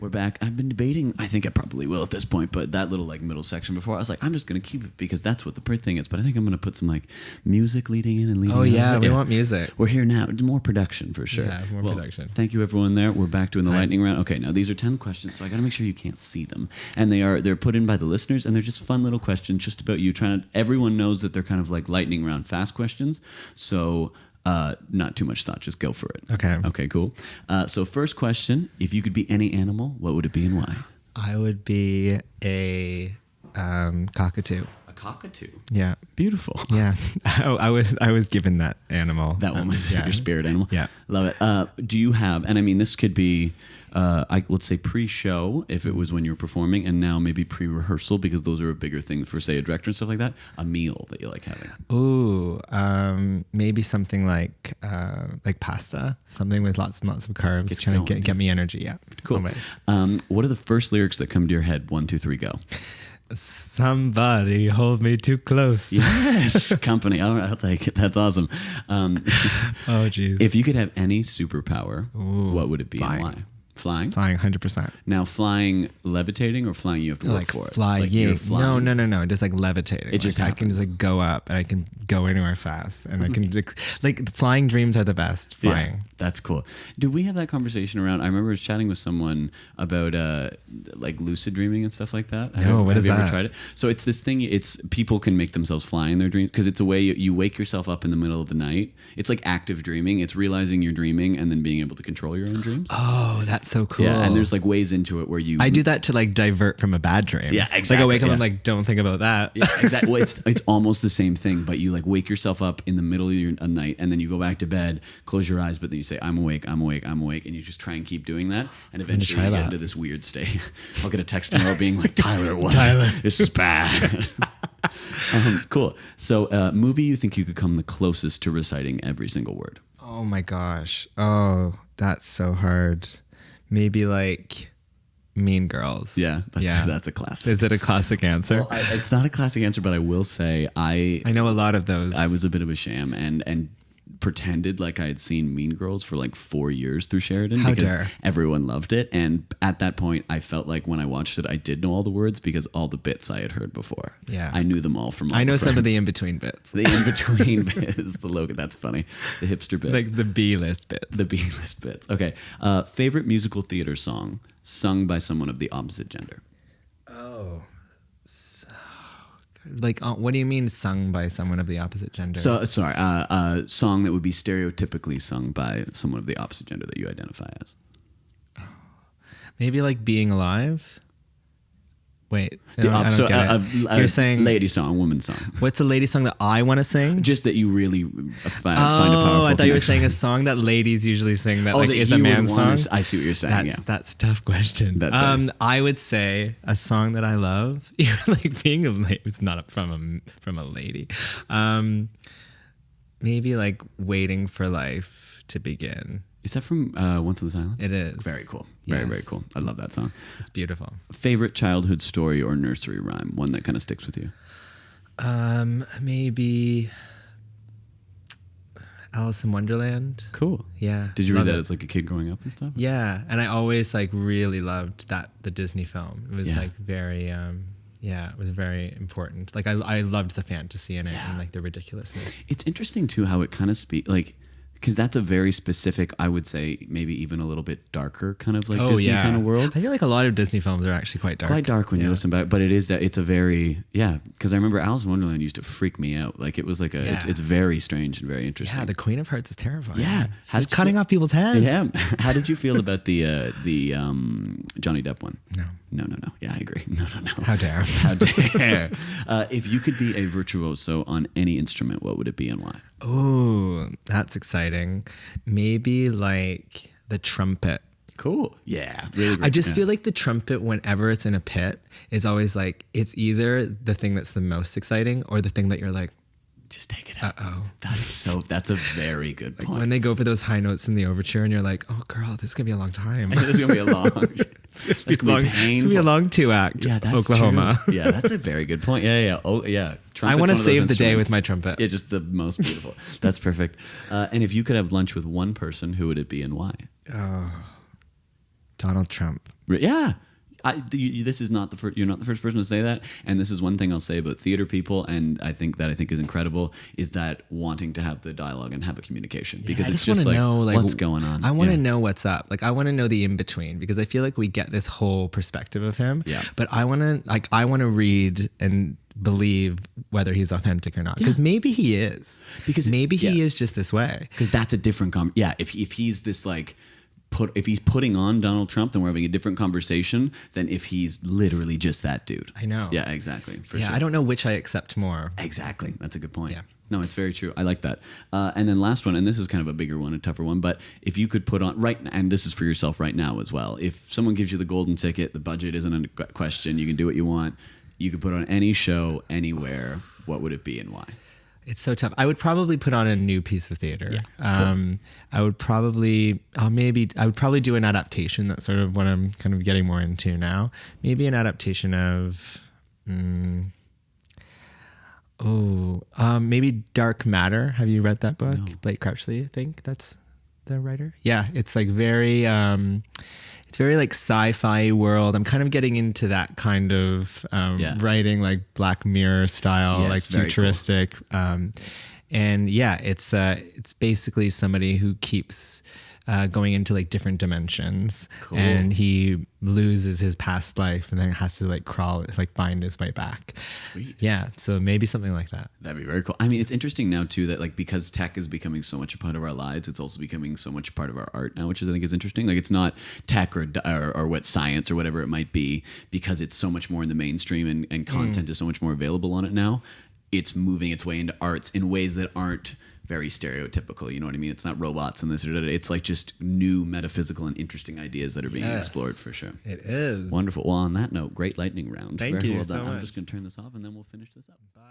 We're back. I've been debating. I think I probably will at this point, but that little like middle section before, I was like, I'm just going to keep it because that's what the thing is. But I think I'm going to put some like music leading in and leading out. Oh, yeah. We want music. We're here now. More production for sure. Yeah, more production. Thank you, everyone there. We're back doing the lightning round. Okay, now these are 10 questions, so I got to make sure you can't see them. And they're put in by the listeners, and they're just fun little questions just about you. Everyone knows that they're kind of like lightning round fast questions. So... not too much thought. Just go for it. Okay. Okay, cool. So first question, if you could be any animal, what would it be and why? I would be a cockatoo. A cockatoo? Yeah. Beautiful. Yeah. I was given that animal. That one was your spirit animal? Yeah. Love it. Do you have, and I mean, this could be, let's say pre-show, if it was when you were performing, and now maybe pre-rehearsal, because those are a bigger thing for, say, a director and stuff like that, a meal that you like having? Ooh, maybe something like pasta, something with lots and lots of carbs, trying to get me energy. Yeah. Cool. What are the first lyrics that come to your head? 1, 2, 3, go. Somebody hold me too close. Yes, company. I'll take it. That's awesome. Oh, geez. If you could have any superpower, what would it be and why? Flying? Flying, 100%. Now, flying levitating or flying you have to work for it? Fly, like yeah. Flying. No. Just like levitating. It just I can just like go up and I can go anywhere fast. And I can like flying dreams are the best. Flying. Yeah, that's cool. Do we have that conversation around? I remember I was chatting with someone about like lucid dreaming and stuff like that. No, what is that? Have you ever tried it? So it's this thing. It's people can make themselves fly in their dreams because it's a way you wake yourself up in the middle of the night. It's like active dreaming. It's realizing you're dreaming and then being able to control your own dreams. Oh, that's so cool. Yeah, and there's like ways into it where you. I do that to like divert from a bad dream. Yeah, exactly. Like I wake up and I'm like, don't think about that. Yeah, exactly. Well, it's almost the same thing, but you like wake yourself up in the middle of your night and then you go back to bed, close your eyes, but then you say, I'm awake, I'm awake, I'm awake, and you just try and keep doing that, and eventually you get into this weird state. I'll get a text tomorrow being like, Tyler, this is bad. Cool. So, movie you think you could come the closest to reciting every single word? Oh my gosh. Oh, that's so hard. Maybe like Mean Girls. Yeah, that's a classic. Is it a classic answer? Well, it's not a classic answer, but I will say I know a lot of those. I was a bit of a sham and pretended like I had seen Mean Girls for like 4 years through Sheridan because everyone loved it. And at that point, I felt like when I watched it, I did know all the words because all the bits I had heard before. Yeah, I knew them all from. I know some of the in-between bits. The in-between bits, the logo. That's funny. The hipster bits, like the B-list bits. The B-list bits. Okay. Favorite musical theater song sung by someone of the opposite gender. Oh. Like, what do you mean sung by someone of the opposite gender? So, sorry, a song that would be stereotypically sung by someone of the opposite gender that you identify as. Maybe like Being Alive? Wait. You're saying lady song, woman song. What's a lady song that I want to sing? Just that you really find a powerful I thought you were saying a song that ladies usually sing that like is a man's song. I see what you're saying. That's a tough question. I would say a song that I love, even like Being a Lady. It's not from a lady. Maybe like Waiting for Life to Begin. Is that from Once on This Island? It is. Very cool. Very, very cool. I love that song. It's beautiful. Favorite childhood story or nursery rhyme? One that kind of sticks with you? Maybe Alice in Wonderland. Cool. Yeah. Did you read that as like a kid growing up and stuff? Yeah. And I always like really loved the Disney film. It was like very... it was very important. Like I loved the fantasy in it and like the ridiculousness. It's interesting too how it kind of because that's a very specific, I would say, maybe even a little bit darker kind of like Disney kind of world. I feel like a lot of Disney films are actually quite dark. Quite dark when you listen back, but it's a very, because I remember Alice in Wonderland used to freak me out. Like it was like it's very strange and very interesting. Yeah, the Queen of Hearts is terrifying. Yeah. She's cutting off people's heads. Yeah. How did you feel about the Johnny Depp one? No. Yeah, I agree. No. How dare. How dare. If you could be a virtuoso on any instrument, what would it be and why? Oh, that's exciting. Maybe like the trumpet. Cool. Yeah. Really great. I just feel like the trumpet, whenever it's in a pit, is always like, it's either the thing that's the most exciting or the thing that you're like, just take it out. Uh-oh. That's a very good point. Like when they go for those high notes in the overture and you're like, oh girl, this is going to be a long time. This is going to be a long, it's going to be a long 2-act. Yeah, that's Oklahoma. True. Yeah, that's a very good point. Yeah. Oh, yeah. I want to save the day with my trumpet. Yeah, just the most beautiful. That's perfect. And if you could have lunch with one person, who would it be and why? Oh, Donald Trump. Yeah. This is not you're not the first person to say that, and this is one thing I'll say about theater people, and I think is incredible, is that wanting to have the dialogue and have a communication, because I it's just want to know like what's going on. I want to know what's up. Like I want to know the in between, because I feel like we get this whole perspective of him. Yeah. But I want to read and believe whether he's authentic or not, because maybe he is. Because maybe he is just this way. Because that's a different if he's this like. If he's putting on Donald Trump, then we're having a different conversation than if he's literally just that dude. I know. Yeah, exactly. For sure. I don't know which I accept more. Exactly. That's a good point. Yeah. No, it's very true. I like that. And then last one, and this is kind of a bigger one, a tougher one, but if you could put on and this is for yourself right now as well. If someone gives you the golden ticket, the budget isn't a question, you can do what you want. You could put on any show anywhere. What would it be and why? It's so tough. I would probably put on a new piece of theater. Yeah, cool. I would probably do an adaptation. That's sort of what I'm kind of getting more into now. Maybe an adaptation of, maybe Dark Matter. Have you read that book? No. Blake Crouchley, I think that's the writer. Yeah, it's like very, it's very like sci-fi world. I'm kind of getting into that kind of writing, like Black Mirror style, like futuristic. Cool. And yeah, it's basically somebody who keeps going into like different dimensions, and he loses his past life and then has to like find his way back. Sweet. Yeah. So maybe something like that. That'd be very cool. I mean, it's interesting now too, that like, because tech is becoming so much a part of our lives, it's also becoming so much a part of our art now, which I think is interesting. Like, it's not tech or what science or whatever it might be, because it's so much more in the mainstream and content is so much more available on it now. It's moving its way into arts in ways that aren't very stereotypical, you know what I mean? It's not robots and this or that. It's like just new metaphysical and interesting ideas that are being explored, for sure. It is. Wonderful. Well, on that note, great lightning round. Thank you well so done. much. I'm just going to turn this off and then we'll finish this up. Bye.